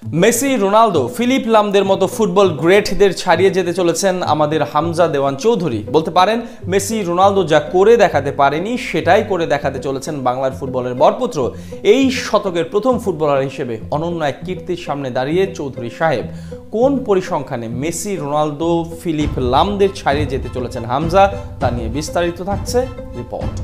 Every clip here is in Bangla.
মেসি, রোনালদো, ফিলিপ লামদের মতো ফুটবল গ্রেটদের ছাড়িয়ে যেতে চলেছেন আমাদের হামজা দেওয়ান চৌধুরী। বলতে পারেন মেসি, রোনালদো যা করে দেখাতে পারেনি সেটাই করে দেখাতে চলেছেন বাংলার ফুটবলের বরপুত্র। এই শতকের প্রথম ফুটবলার হিসেবে অনন্য এক কীর্তির সামনে দাঁড়িয়ে চৌধুরী সাহেব কোন পরিসংখ্যানে মেসি, রোনালদো, ফিলিপ লামদের ছাড়িয়ে যেতে চলেছেন হামজা, তা নিয়ে বিস্তারিত থাকছে রিপোর্ট।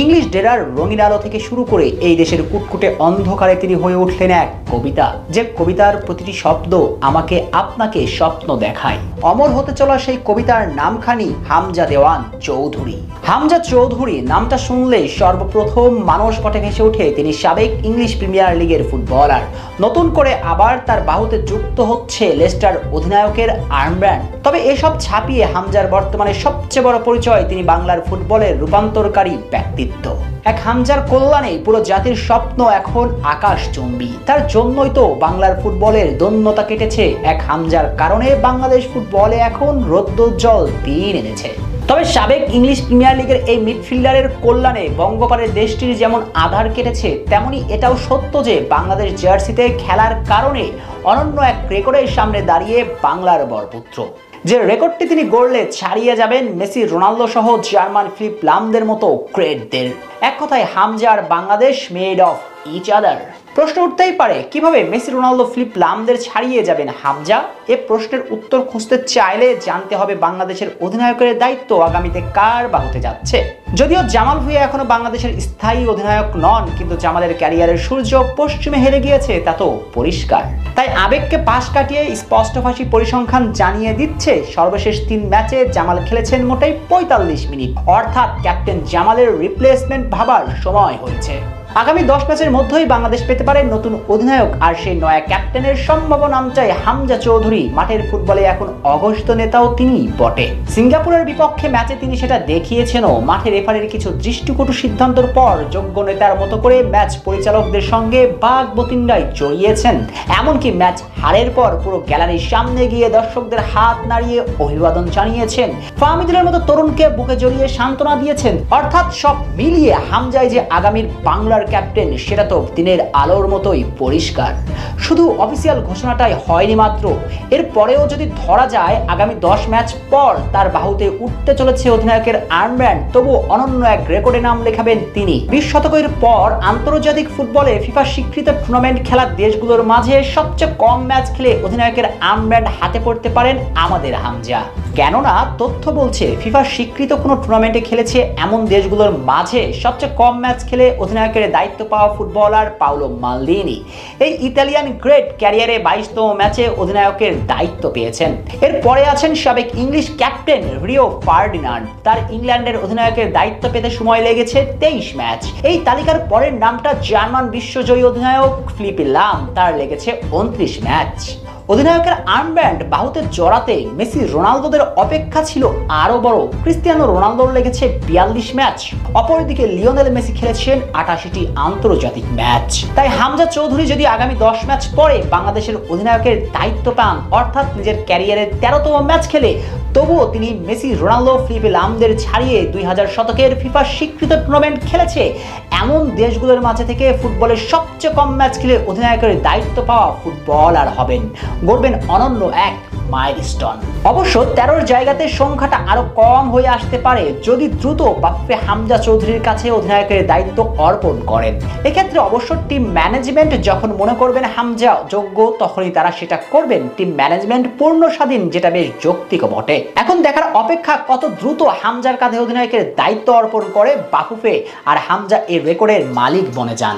ইংলিশ ডেরার রঙিন আলো থেকে শুরু করে এই দেশের কুটকুটে অন্ধকারে তিনি হয়ে উঠলেন এক কবিতা, যে কবিতার প্রতিটি শব্দ আমাকে আপনাকে স্বপ্ন দেখায়। অমর হতে চলা সেই কবিতার নামখানি হামজা দেওয়ান চৌধুরী। হামজা চৌধুরী নামটা শুনলেই সর্বপ্রথম মানুষ পটে ভেসে ওঠে তিনি সাবেক ইংলিশ প্রিমিয়ার লিগের ফুটবলার। নতুন করে আবার তার বাহুতে যুক্ত হচ্ছে লেস্টার অধিনায়কের আর্মব্যান্ড। তবে এসব ছাপিয়ে হামজার বর্তমানে সবচেয়ে বড় পরিচয় তিনি বাংলার ফুটবলের রূপান্তরকারী ব্যক্তিত্ব। এক হামজার কল্যাণে পুরো জাতির স্বপ্ন এখন আকাশচুম্বী। তার জন্যই তো বাংলার ফুটবলের দৈন্যতা কেটেছে এক হামজার কারণে বাংলাদেশ ফুটবলে এখন রৌদ্রোজ্জ্বল দিন এনেছে। তবে সাবেক ইংলিশ প্রিমিয়ার লিগের এই মিডফিল্ডারের কল্যাণে বঙ্গপারের দেশটির যেমন আধার কেটেছে, তেমনি এটাও সত্য যে বাংলাদেশ জার্সিতে খেলার কারণে অনন্য এক রেকর্ডের সামনে দাঁড়িয়ে বাংলার বরপুত্র। যে রেকর্ডটি তিনি গড়লে ছাড়িয়ে যাবেন মেসি, রোনালদো সহ জার্মান ফিলিপ লামদের মতো গ্রেটদের। এক কথায় হামজা আর Bangladesh made of each other. প্রশ্ন উঠতেই পারে, কিভাবে মেসি, রোনালদো, ফিলিপ লামদের ছাড়িয়ে যাবেন হামজা? এ প্রশ্নের উত্তর খুঁজতে চাইলে জানতে হবে বাংলাদেশের অধিনায়কের দায়িত্ব আগামীতে কার বাহুতে যাচ্ছে। যদিও জামাল ভুঁইয়া এখনো বাংলাদেশের স্থায়ী অধিনায়ক নন, কিন্তু জামালের ক্যারিয়ারের সূর্য পশ্চিমে হেরে গিয়েছে তা তো পরিষ্কার। তাই আবেগকে পাশ কাটিয়ে স্পষ্টভাষী পরিসংখ্যান জানিয়ে দিচ্ছে, সর্বশেষ 3 ম্যাচে জামাল খেলেছেন মোটেই 45 মিনিট, অর্থাৎ ক্যাপ্টেন জামালের রিপ্লেসমেন্ট ভাবার সময় হয়েছে। আগামী 10 ম্যাচের মধ্যেই বাংলাদেশ পেতে পারে নতুন অধিনায়ক, আর সেই নয়া ক্যাপ্টেনের সম্ভাবনা নামটাই হামজা চৌধুরী। মাঠের ফুটবলে এখন অঘোষিত নেতাও তিনি বটে। সিঙ্গাপুরের বিপক্ষে ম্যাচে তিনি সেটা দেখিয়েছেনও। মাঠে রেফারির কিছু দৃষ্টিকটু সিদ্ধান্তের পর যোগ্য নেতার মতো করে ম্যাচ পরিচালকদের সঙ্গে বাঘ বতিন্ডায় জড়িয়েছেন। এমনকি ম্যাচ হারের পর পুরো গ্যালারির সামনে গিয়ে দর্শকদের হাত নাড়িয়ে অভিবাদন জানিয়েছেন। ফাহমিদুলের মতো তরুণকে বুকে জড়িয়ে সান্ত্বনা দিয়েছেন। অর্থাৎ সব মিলিয়ে হামজাই যে আগামীর বাংলার ক্যাপ্টেন সেটা তো দিনের আলোর মতোই পরিষ্কার। শুধু অফিসিয়াল ঘোষণাটাই হয়নি মাত্র, এর পরেও যদি ধরা যায় আগামী 10 ম্যাচ পর তার বাহুতে উঠতে চলেছে অধিনায়কের আর্মব্যান্ড, তবু অনন্য এক রেকর্ডে নাম লেখাবেন তিনি। 20 শতকের পর আন্তর্জাতিক ফুটবলে ফিফা স্বীকৃত টুর্নামেন্ট খেলার দেশগুলোর মাঝে সবচেয়ে কম ম্যাচ খেলে অধিনায়কের আর্মব্যান্ড হাতে পড়তে পারেন আমাদের হামজা। কেননা তথ্য বলছে ফিফা স্বীকৃত কোনো টুর্নামেন্টে খেলেছে এমন দেশগুলোর মাঝে সবচেয়ে কম ম্যাচ খেলে অধিনায়কের দায়িত্ব পাওয়া ফুটবলার পাওলো মালদিনি। এই ইতালিয়ান গ্রেট ক্যারিয়ারে 22তম ম্যাচে অধিনায়কের দায়িত্ব পেয়েছেন। এরপরে আছেন সাবেক ইংলিশ ক্যাপ্টেন রিও ফার্ডিনান্ড। তার ইংল্যান্ডের অধিনায়কের দায়িত্ব পেতে সময় লেগেছে 23 ম্যাচ। এই তালিকার পরের নামটা জার্মান বিশ্বজয়ী অধিনায়ক ফিলিপ লাম, তার লেগেছে 29 ম্যাচ। অধিনায়কের আর্মব্যান্ড বাহুতে জড়াতে মেসি, রোনালদোদের অপেক্ষা ছিল আরো বড়। ক্রিস্টিয়ানো রোনালদোর লেগেছে 42 ম্যাচ। অপরদিকে লিওনেল মেসি খেলেছেন 88টি আন্তর্জাতিক ম্যাচ। তাই হামজা চৌধুরী যদি আগামী 10 ম্যাচ পরে বাংলাদেশের অধিনায়কের দায়িত্ব পান, অর্থাৎ নিজের ক্যারিয়ারের 13তম ম্যাচ খেলে, তবুও তিনি মেসি, রোনালদো, ফিলিপ লামদের ছাড়িয়ে 2000 শতকের ফিফা স্বীকৃত টুর্নামেন্ট খেলেছে এমন দেশগুলোর মাঝে থেকে ফুটবলের সবচেয়ে কম ম্যাচ খেলে অধিনায়কের দায়িত্ব পাওয়া ফুটবলার হবেন, গড়বেন অনন্য এক মাইলস্টোন। অবশ্য 13 জায়গাতে সংখ্যাটা আরো কম হয়ে আসতে পারে যদি দ্রুত বাপ্পে হামজা চৌধুরীর কাছে অধিনায়কের দায়িত্ব অর্পণ করেন। এক্ষেত্রে অবশ্য টিম ম্যানেজমেন্ট যখন মনে করবেন হামজা যোগ্য, তখনই তারা সেটা করবেন। টিম ম্যানেজমেন্ট পূর্ণ স্বাধীন, যেটা বেশ যৌক্তিক বটে। এখন দেখার অপেক্ষা কত দ্রুত হামজার কাঁধে অধিনায়কের দায়িত্ব অর্পণ করে বাফুফে, আর হামজা এই রেকর্ডের মালিক বনে যান।